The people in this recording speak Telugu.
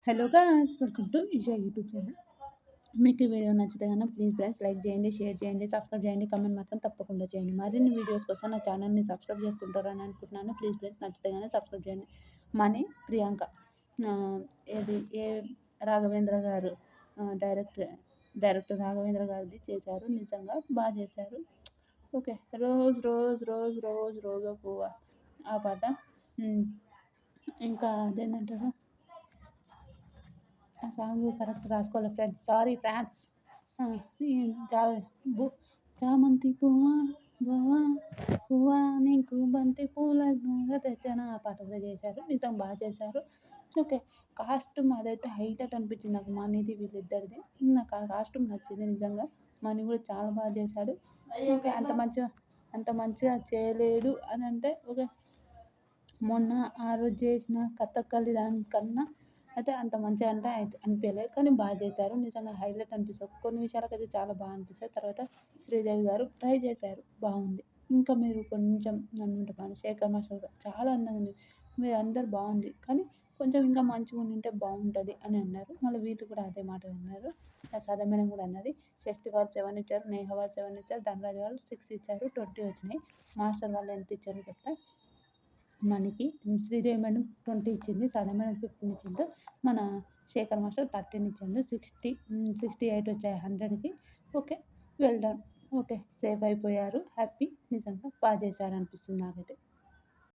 Hello guys! Welcome to Eesha YouTube channel. మీకు ఈ వీడియో నచ్చితే గనక ప్లీజ్ ఫ్రెండ్స్ లైక్ చేయండి, షేర్ చేయండి, సబ్స్క్రైబ్ చేయండి, కామెంట్ మాత్రం తప్పకుండా చేయండి. మరిన్ని వీడియోస్ కోసం నా ఛానల్‌ని సబ్స్క్రైబ్ చేసుకుంటారని అనుకుంటున్నాను. ప్లీజ్ ఫ్రెండ్స్ నచ్చితే గనక సబ్స్క్రైబ్ చేయండి. మనీ ప్రియాంక ఆహ్, ఏది ఏ రాఘవేంద్ర గారు డైరెక్టర్ డైరెక్టర్ రాఘవేంద్ర గారిది చేశారు. నిజంగా చేశారు. Okay. Rose rose rose rose రోజా పువ్వా ఆ పాట. హ్మ్. ఇంకా అదేంటంటారు ఆ సాంగ్ కరెక్ట్ రాసుకోలే ఫ్రెండ్స్. Sorry France. ఆ! ఈ జా బు చామంతి పువ్వా పువ్వా పువ్వా నీకు బంతి పూల దండ తెచ్చాను ఆ పాట కూడా చేశారు. నిజం చేశారు. ఓకే. కాస్ట్యూమ్ అదైతే హైలైట్ అనిపించింది నాకు మనీది వీళ్ళిద్దరిది. నాకు ఆ కాస్ట్యూమ్ నచ్చింది నిజంగా. మనీ కూడా చాలా చేశాడు. ఓకే. అంత మంచిగా చేయలేడు అనంటే ఓకే. మొన్న ఆ రోజు చేసిన కథకళి దానికన్నా అయితే అంత మంచిగా అంటే అనిపియలేదు. కానీ చేశారు. నిజంగా హైలైట్ అనిపిస్తది. కొన్ని విషయాలకైతే చాలా అనిపిస్తది. తర్వాత శ్రీదేవి గారు ట్రై చేశారు. బాగుంది. ఇంకా మీరు కొంచెం నన్నుంటే శేఖర్ మాస్టర్ చాలా అందంగా ఉంది. మీరందరూ బాగుంది. కానీ కొంచెం ఇంకా మంచిగా ఉండింటే బాగుంటది అని అన్నారు. మళ్ళీ వీళ్ళు కూడా అదే మాట అన్నారు. సదా మేడం కూడా అన్నది. షష్టి వాళ్ళు 7 ఇచ్చారు. నేహ వాళ్ళు 7 ఇచ్చారు. ధనరాజ్ వాళ్ళు 6 ఇచ్చారు. 20 వచ్చినాయి. మాస్టర్ వాళ్ళు ఎంత ఇచ్చారో చెప్తా. మనకి శ్రీదేవి మేడం 20 ఇచ్చింది. సాదా మేడం 15 ఇచ్చిండ్రు. మన శేఖర్ మాస్టర్ 13 ఇచ్చిండు. 68 వచ్చాయి 100కి. Okay. Well done. Okay. Safe అయిపోయారు. హ్యాపీ. నిజంగా చేశారు అనిపిస్తుంది నాకైతే.